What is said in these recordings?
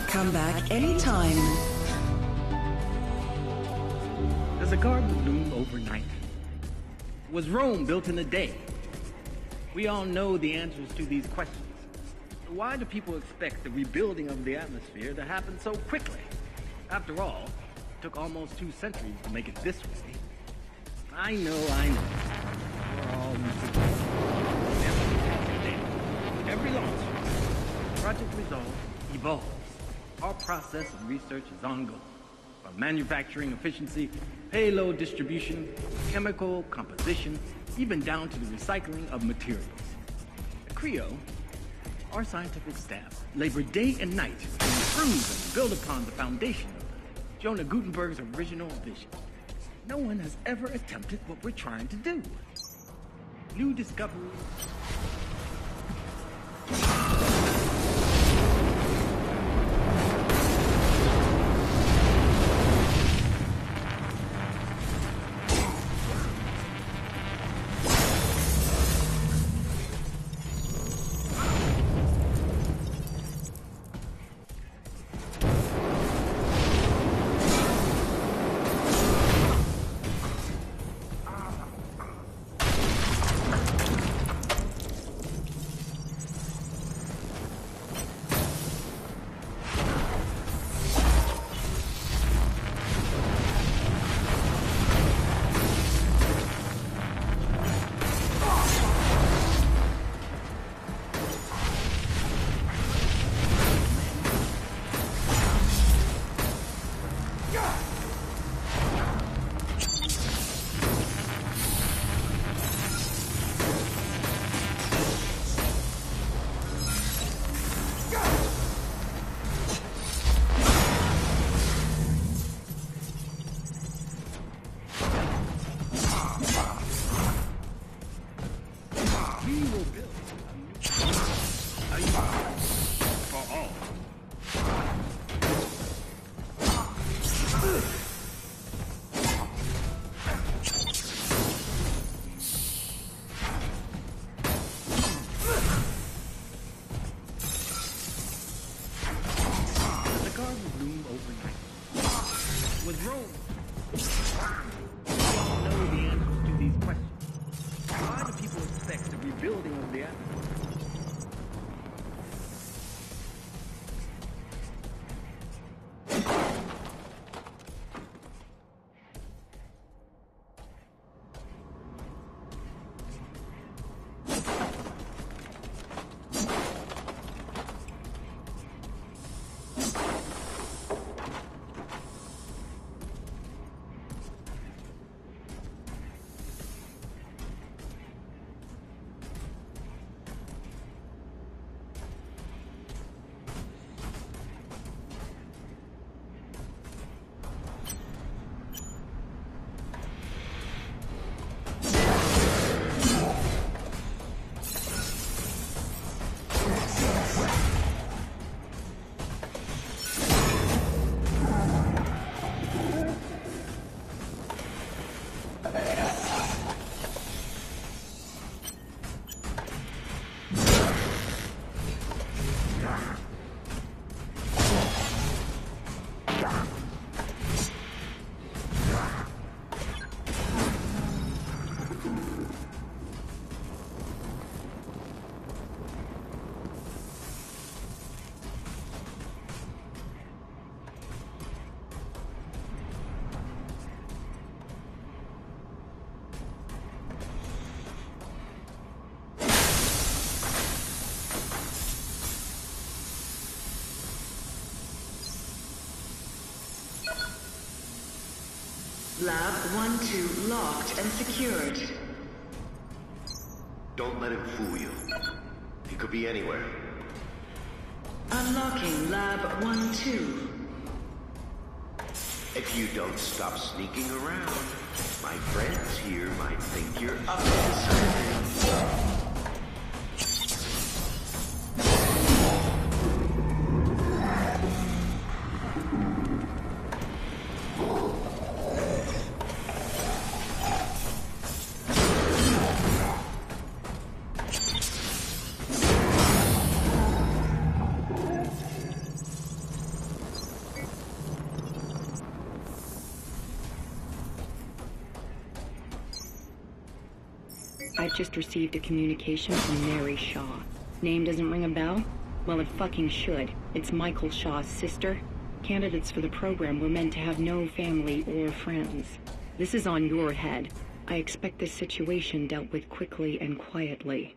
Come back anytime. Does a garden bloom overnight? Was Rome built in a day? We all know the answers to these questions. Why do people expect the rebuilding of the atmosphere to happen so quickly? After all, it took almost 2 centuries to make it this way. I know. We're all used to this. Every launch, Project Resolve evolves. Our process of research is ongoing. From manufacturing efficiency, payload distribution, chemical composition, even down to the recycling of materials. At Creo, our scientific staff labor day and night to improve and build upon the foundation of Jonah Gutenberg's original vision. No one has ever attempted what we're trying to do. New discoveries. Lab 1-2 locked and secured. Don't let him fool you. He could be anywhere. Unlocking Lab 1-2. If you don't stop sneaking around, my friends here might think you're up to something. just received a communication from Mary Shaw. Name doesn't ring a bell? Well, it fucking should. It's Michael Shaw's sister. Candidates for the program were meant to have no family or friends. This is on your head. I expect this situation dealt with quickly and quietly.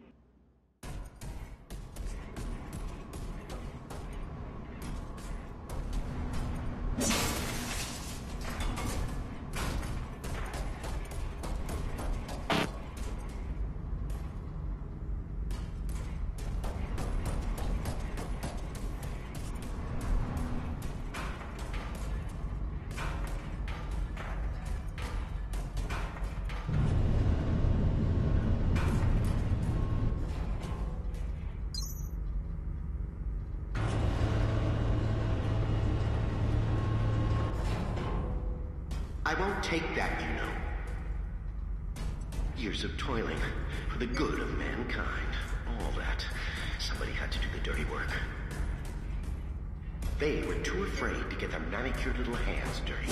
I won't take that, you know. Years of toiling for the good of mankind. All that. Somebody had to do the dirty work. They were too afraid to get their manicured little hands dirty.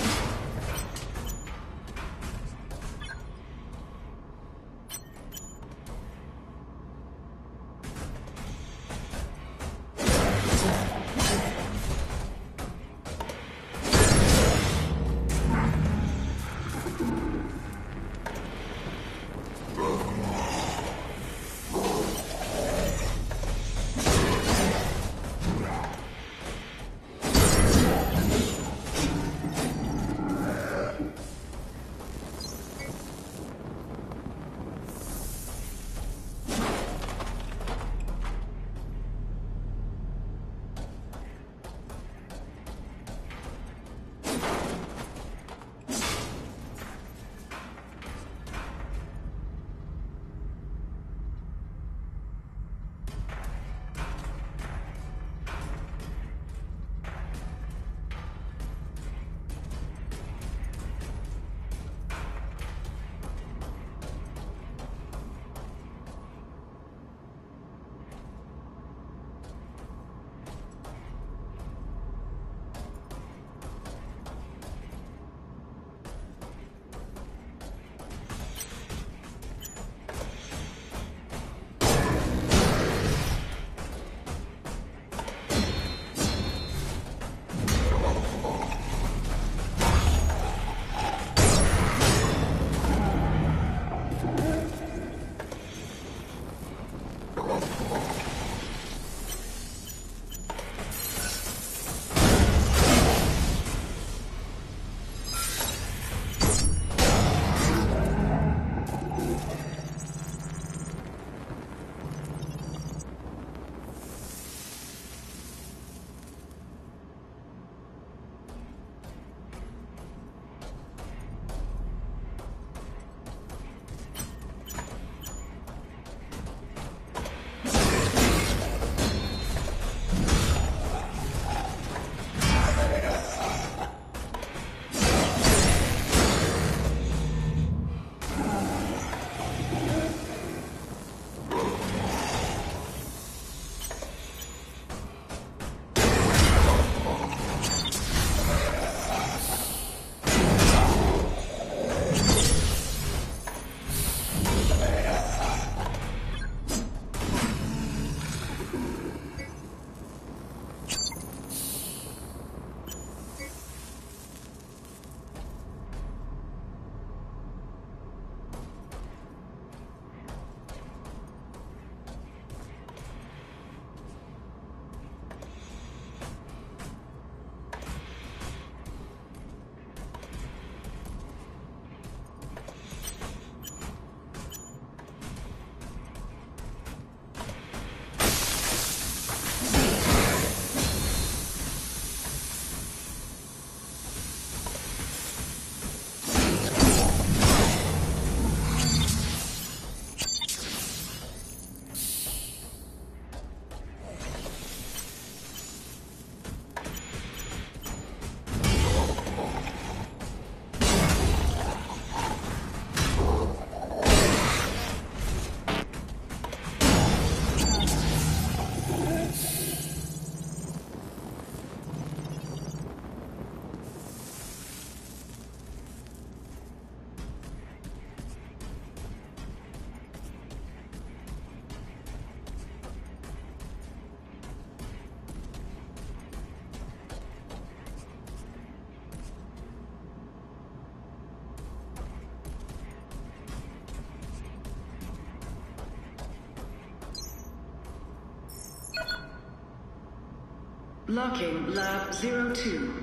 Locking Lab 02.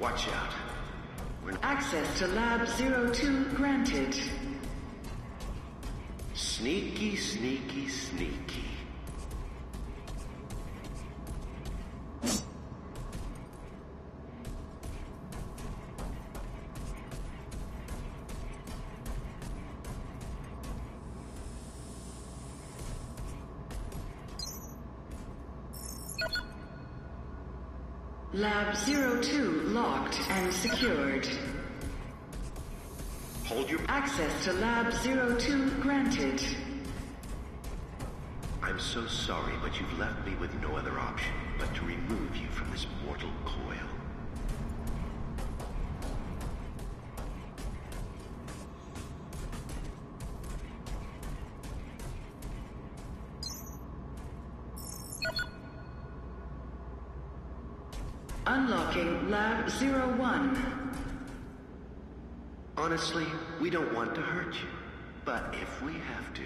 Watch out. Access to Lab 02 granted. Sneaky, sneaky, sneaky. Lab 02 locked and secured. Hold your... Access to Lab 02 granted. I'm so sorry, but you've left me with no other option but to remove you from this mortal coil. Unlocking Lab 01. Honestly, we don't want to hurt you, but if we have to...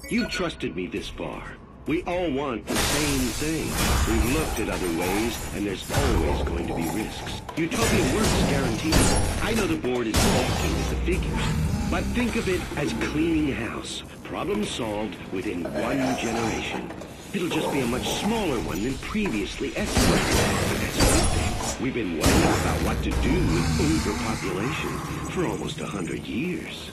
You've trusted me this far. We all want the same thing. We've looked at other ways, and there's always going to be risks. Utopia works guaranteed. I know the board is balking at the figures, but think of it as cleaning house. Problem solved within 1 generation. It'll just be a much smaller one than previously estimated. But that's a good thing. We've been wondering about what to do with overpopulation for almost 100 years.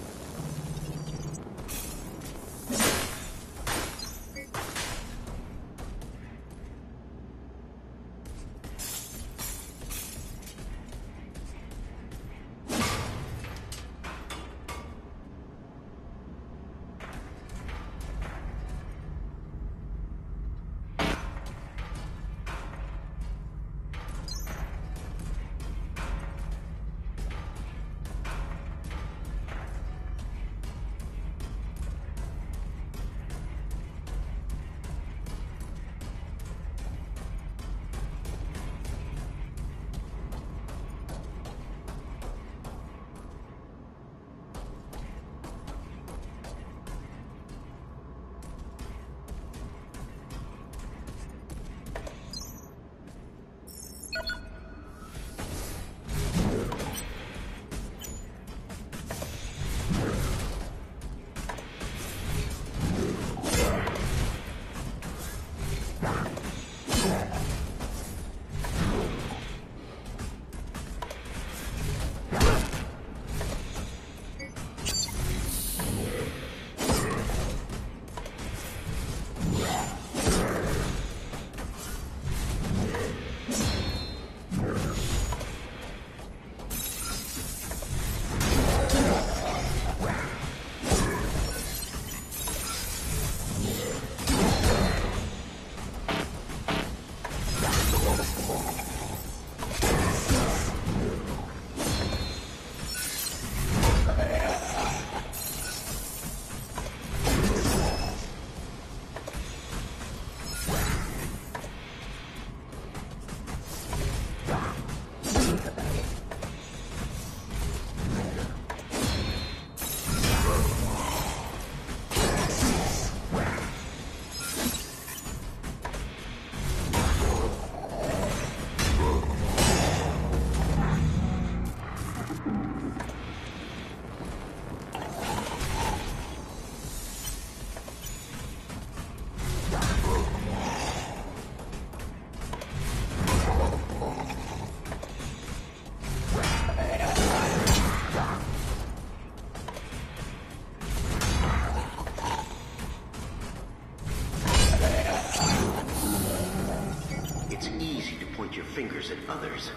fingers at others,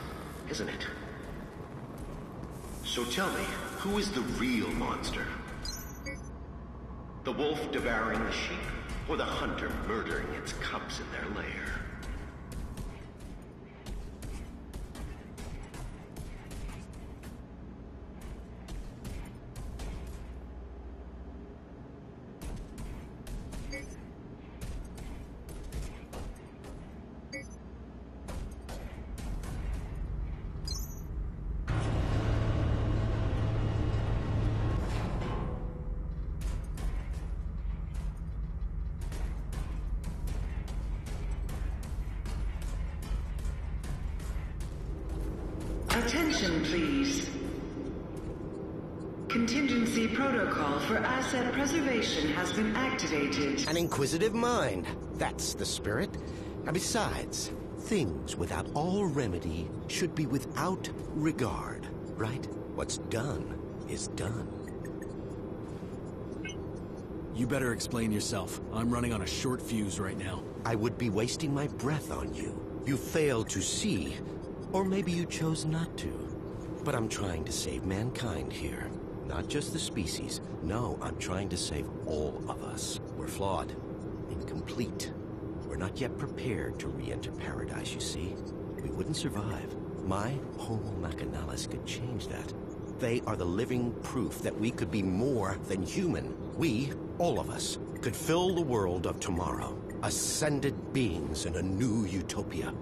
isn't it? So tell me, who is the real monster? The wolf devouring the sheep, or the hunter murdering its cubs in their lair? Attention, please. Contingency protocol for asset preservation has been activated. An inquisitive mind. That's the spirit. And besides, things without all remedy should be without regard, right? What's done is done. You better explain yourself. I'm running on a short fuse right now. I would be wasting my breath on you. You failed to see, or maybe you chose not to. But I'm trying to save mankind here. Not just the species. No, I'm trying to save all of us. We're flawed. Incomplete. We're not yet prepared to re-enter paradise, you see. We wouldn't survive. My Homo Machinalis could change that. They are the living proof that we could be more than human. We, all of us, could fill the world of tomorrow. Ascended beings in a new utopia.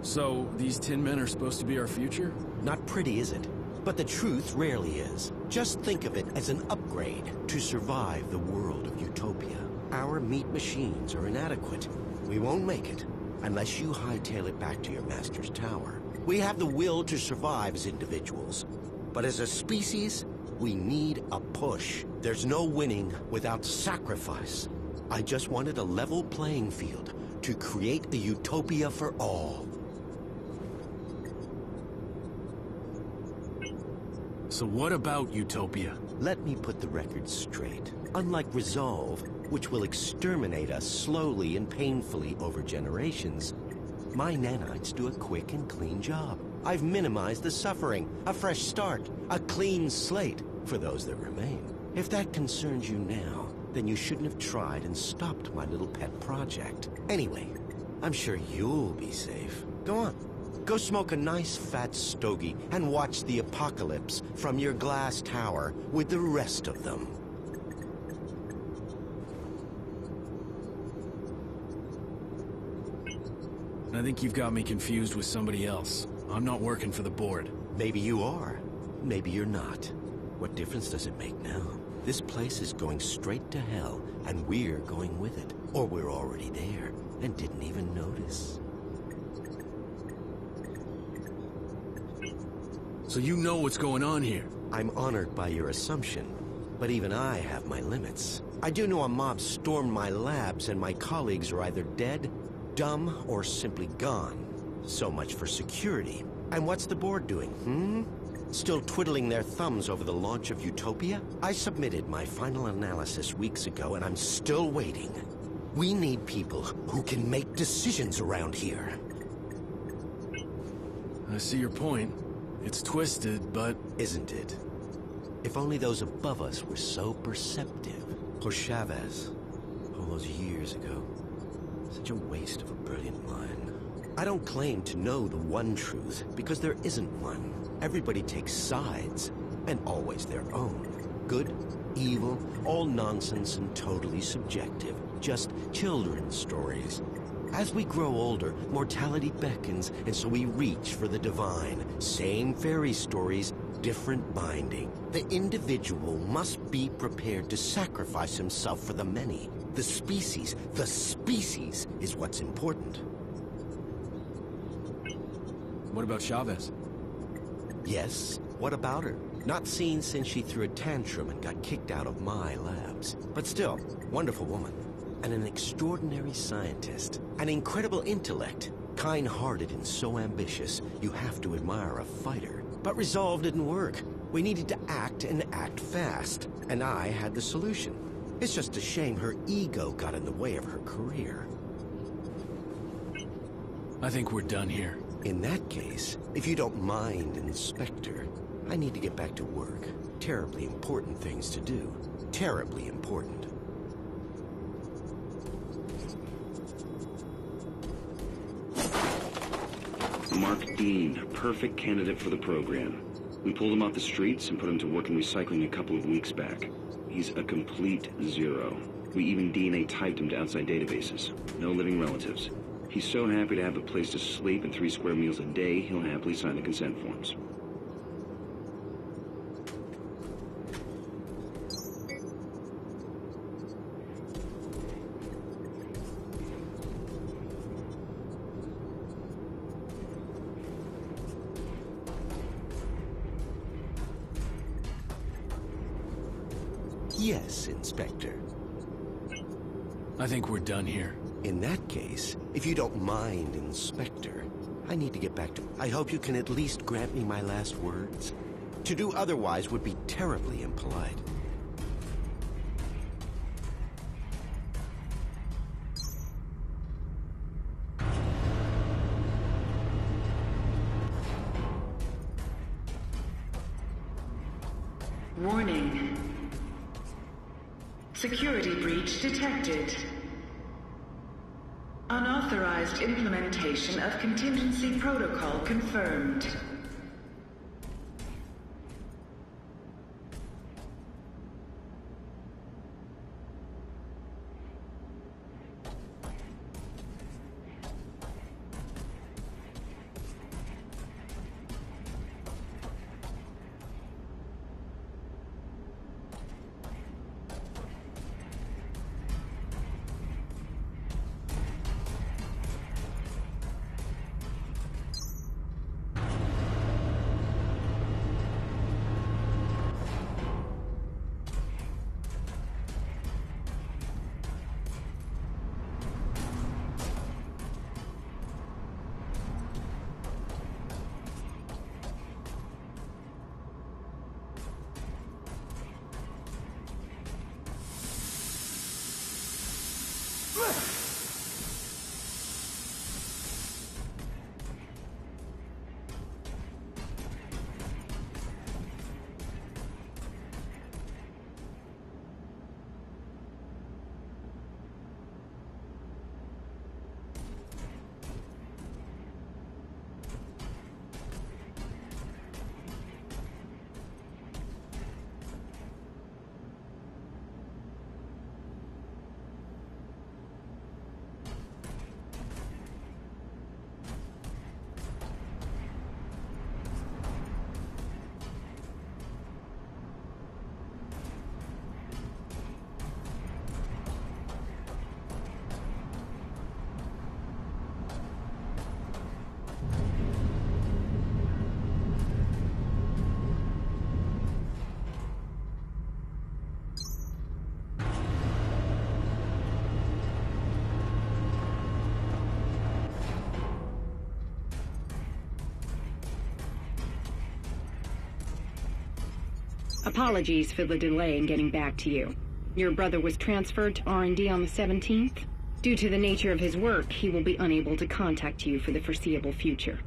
So, these tin men are supposed to be our future? Not pretty, is it? But the truth rarely is. Just think of it as an upgrade to survive the world of utopia. Our meat machines are inadequate. We won't make it unless you hightail it back to your master's tower. We have the will to survive as individuals, but as a species, we need a push. There's no winning without sacrifice. I just wanted a level playing field to create a utopia for all. So what about utopia? Let me put the record straight. Unlike Resolve, which will exterminate us slowly and painfully over generations, my nanites do a quick and clean job. I've minimized the suffering, a fresh start, a clean slate for those that remain. If that concerns you now, then you shouldn't have tried and stopped my little pet project. Anyway, I'm sure you'll be safe. Go on. Go smoke a nice fat stogie and watch the apocalypse from your glass tower with the rest of them. I think you've got me confused with somebody else. I'm not working for the board. Maybe you are. Maybe you're not. What difference does it make now? This place is going straight to hell, and we're going with it. Or we're already there and didn't even notice. So you know what's going on here? I'm honored by your assumption, but even I have my limits. I do know a mob stormed my labs and my colleagues are either dead, dumb, or simply gone. So much for security. And what's the board doing, Still twiddling their thumbs over the launch of Utopia? I submitted my final analysis weeks ago and I'm still waiting. We need people who can make decisions around here. I see your point. It's twisted, but... Isn't it? If only those above us were so perceptive. Or Chavez, all those years ago. Such a waste of a brilliant mind. I don't claim to know the one truth, because there isn't one. Everybody takes sides, and always their own. Good, evil, all nonsense and totally subjective. Just children's stories. As we grow older, mortality beckons, and so we reach for the divine. Same fairy stories, different binding. The individual must be prepared to sacrifice himself for the many. The species is what's important. What about Chavez? Yes, what about her? Not seen since she threw a tantrum and got kicked out of my labs. But still, wonderful woman. And an extraordinary scientist. An incredible intellect. Kind-hearted and so ambitious, you have to admire a fighter. But Resolve didn't work. We needed to act and act fast. And I had the solution. It's just a shame her ego got in the way of her career. I think we're done here. In that case, if you don't mind, Inspector, I need to get back to work. Terribly important things to do. Terribly important. Mark Dean, a perfect candidate for the program. We pulled him off the streets and put him to work in recycling a couple of weeks back. He's a complete zero. We even DNA typed him to outside databases. No living relatives. He's so happy to have a place to sleep and 3 square meals a day, he'll happily sign the consent forms. Yes, Inspector. I think we're done here. In that case, if you don't mind, Inspector, I need to get back to... I hope you can at least grant me my last words. To do otherwise would be terribly impolite. Warning. Security breach detected. Unauthorized implementation of contingency protocol confirmed. Apologies for the delay in getting back to you. Your brother was transferred to R&D on the 17th. Due to the nature of his work, he will be unable to contact you for the foreseeable future.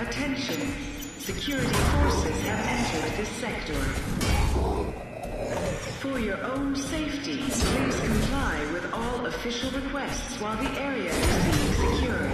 Attention. Security forces have entered this sector. For your own safety, please comply with all official requests while the area is being secured.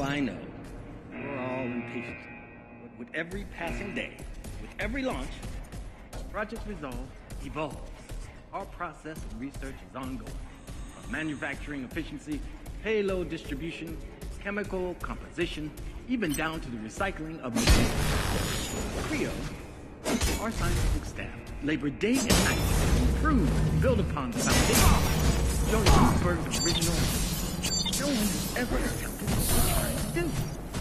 I know. We're all impatient. But with every passing day, with every launch, Project Resolve evolves. Our process of research is ongoing. From manufacturing efficiency, payload distribution, chemical composition, even down to the recycling of materials. Creo, our scientific staff, labor day and night to improve and build upon the foundation. Johnny Gutenberg's original. No one has ever attempted what we're trying to do.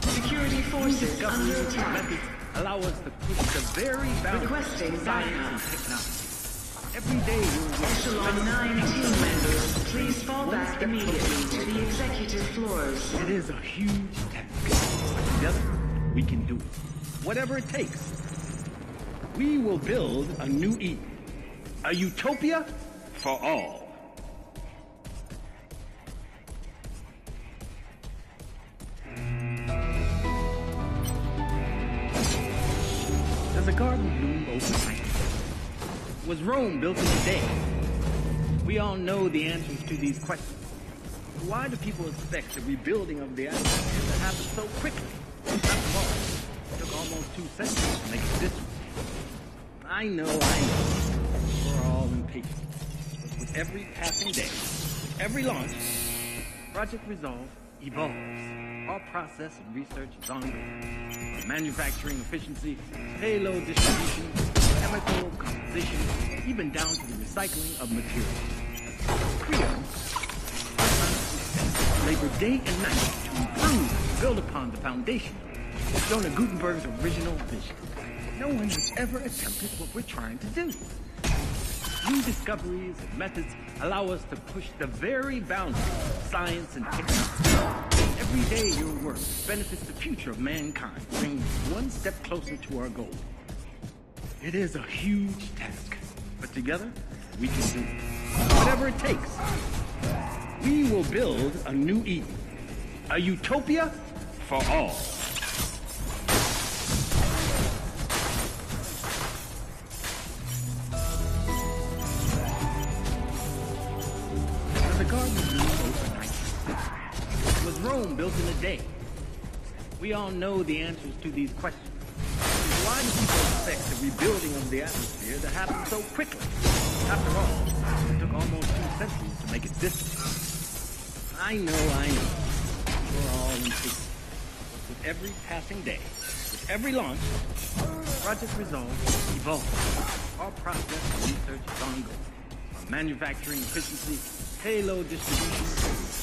Security forces under attack. Methods allow us to push the very boundaries Requesting of science backup. and technology. Every day we're Echelon 9 team members, please fall back immediately to the executive floors. It is a huge task. Together, we can do it. Whatever it takes. We will build a new Eden. A utopia for all. Does a garden bloom overnight? Was Rome built in a day? We all know the answers to these questions. Why do people expect the rebuilding of the atmosphere to happen so quickly? After all, it took almost 2 centuries to make it this way. I know. We're all impatient. But with every passing day, with every launch, Project Resolve evolves. Our process of research is ongoing. From manufacturing efficiency, payload distribution, chemical composition, even down to the recycling of materials. Creo, our scientists labor day and night to improve and build upon the foundation of Jonah Gutenberg's original vision. No one has ever attempted what we're trying to do. New discoveries and methods allow us to push the very boundaries of science and technology. Every day your work benefits the future of mankind, bringing us one step closer to our goal. It is a huge task, but together we can do it. Whatever it takes. We will build a new Eden. A utopia for all. The garden blew overnight. Was Rome built in a day? We all know the answers to these questions. Why do people expect the rebuilding of the atmosphere to happen so quickly? After all, it took almost 2 centuries to make it this way. I know. We're all impatient. But with every passing day, with every launch, Project Resolve evolves. Our process of research is ongoing. From manufacturing efficiency, payload distribution,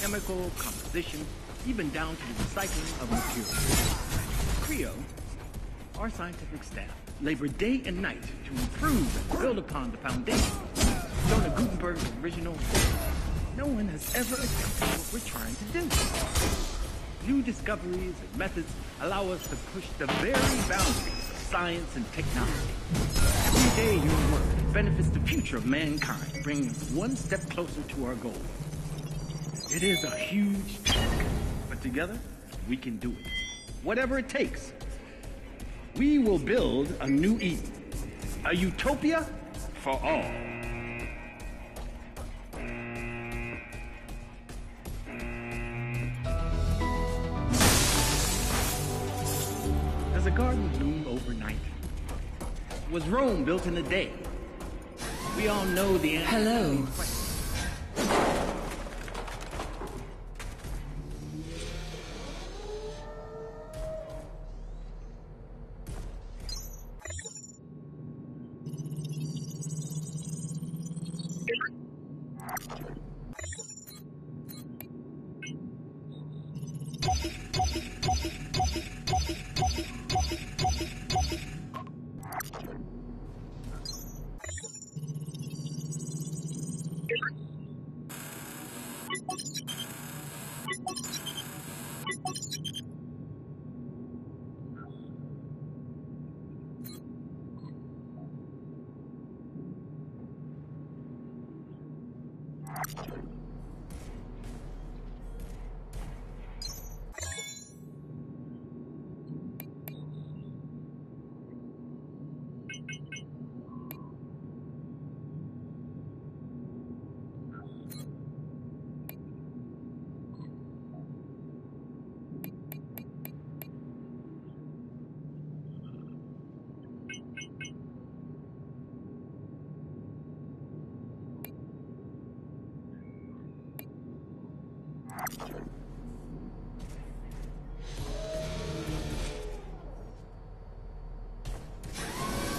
chemical composition, even down to the recycling of materials. Creo, our scientific staff, labor day and night to improve and build upon the foundation of Jonah Gutenberg's original vision. No one has ever attempted what we're trying to do. New discoveries and methods allow us to push the very boundaries of science and technology. Every day your work benefits the future of mankind, bringing us one step closer to our goal. It is a huge task, but together we can do it. Whatever it takes. We will build a new Eden. A utopia for all. garden bloom overnight? Was Rome built in a day? We all know the answer. Hello.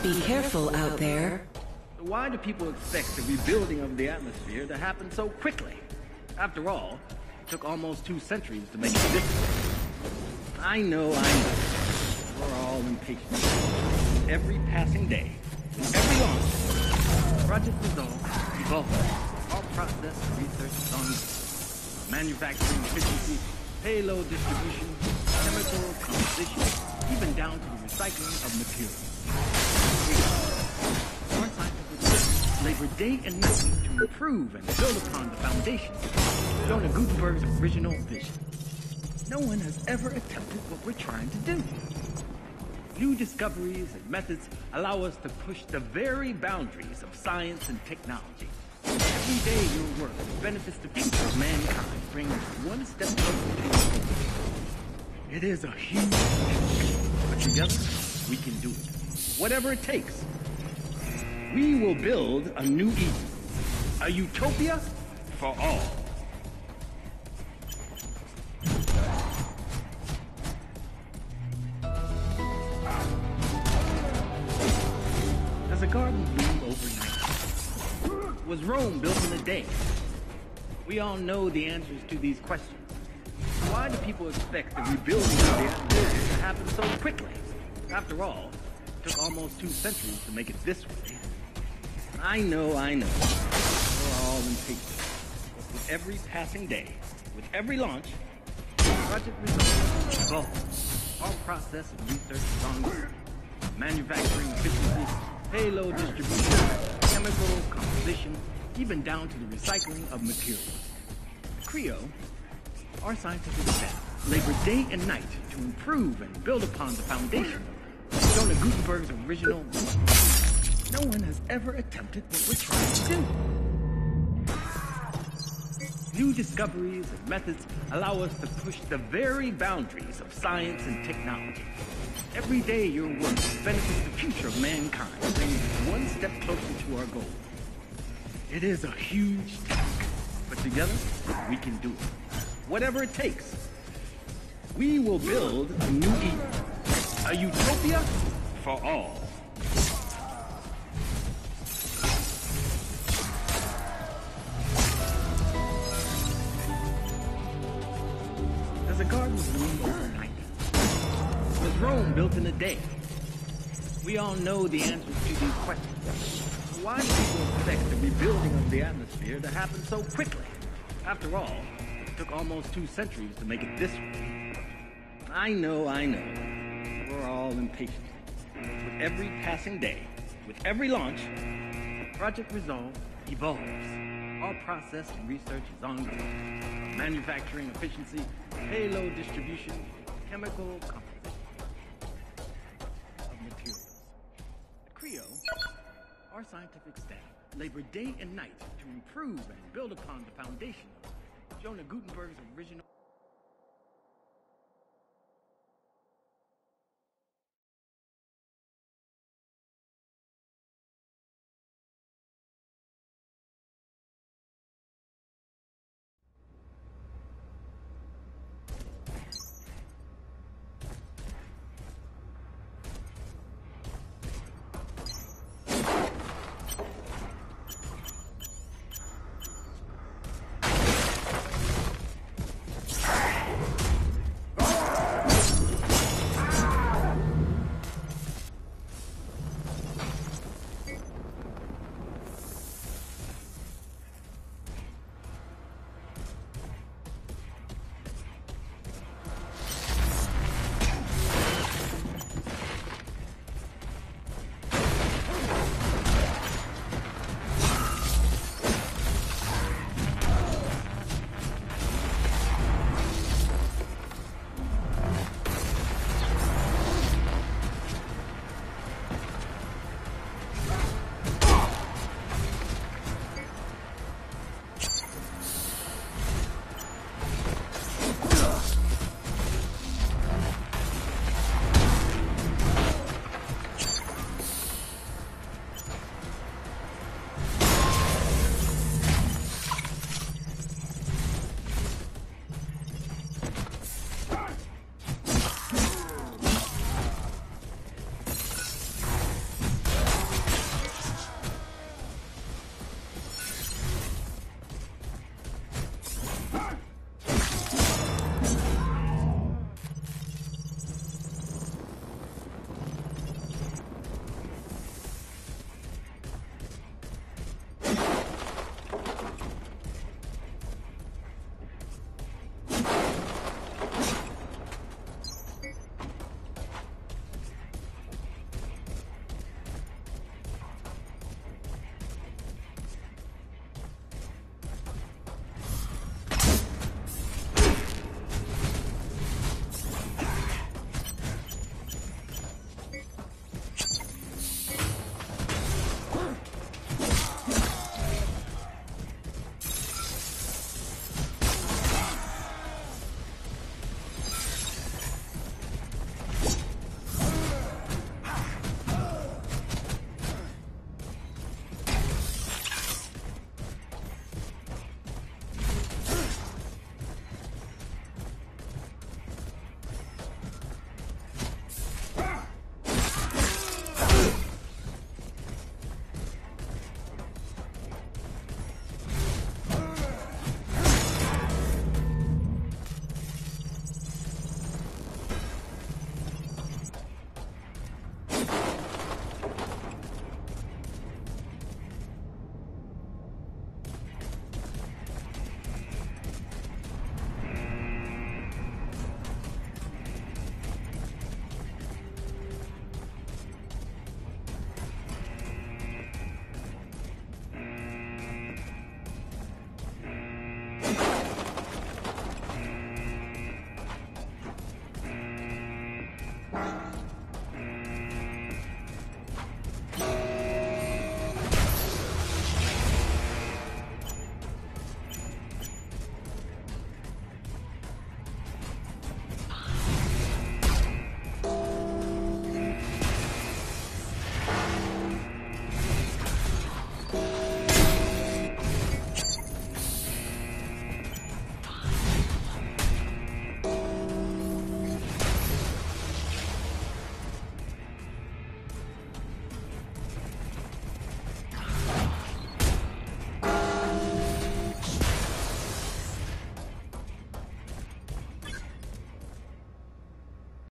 Be careful out there. Why do people expect the rebuilding of the atmosphere to happen so quickly? After all, it took almost 2 centuries to make it this way. I know. We're all impatient. Every passing day, every launch, Project Resolve evolves. Our process and research is ongoing. Manufacturing efficiency, payload distribution, chemical composition, even down to the recycling of materials. Our scientific systems labor day and night to improve and build upon the foundations shown in Gutenberg's original vision. No one has ever attempted what we're trying to do. New discoveries and methods allow us to push the very boundaries of science and technology. Every day your work benefits the future of mankind, bringing us one step closer to our goal. It is a huge task, but together we can do it. Whatever it takes. We will build a new Eden, a utopia for all. Does a garden bloom overnight? Was Rome built in a day? We all know the answers to these questions. Why do people expect the rebuilding of the atmosphere to happen so quickly? After all, it took almost 2 centuries to make it this way. I know. We're all impatient. With every passing day, with every launch, Project Resolve evolves. Our process and research is ongoing. Manufacturing efficiency, payload distribution, chemical composition, even down to the recycling of materials. Creo, our scientific staff, labor day and night to improve and build upon the foundation shown in Gutenberg's original vision. No one has ever attempted what we're trying to do. New discoveries and methods allow us to push the very boundaries of science and technology. Every day your work benefits the future of mankind, bringing us one step closer to our goal. It is a huge task, but together we can do it. Whatever it takes. We will build a new Eden, a utopia for all. Does a garden bloom overnight? Was Rome built in a day? We all know the answers to these questions. Why do people expect the rebuilding of the atmosphere to happen so quickly? After all, it took almost 2 centuries to make it this way. I know. We're all impatient. With every passing day, with every launch, Project Resolve evolves. Our process and research is ongoing. Manufacturing efficiency, payload distribution, chemical composition of materials. At Creo, our scientific staff labor day and night to improve and build upon the foundation shown in Gutenberg's original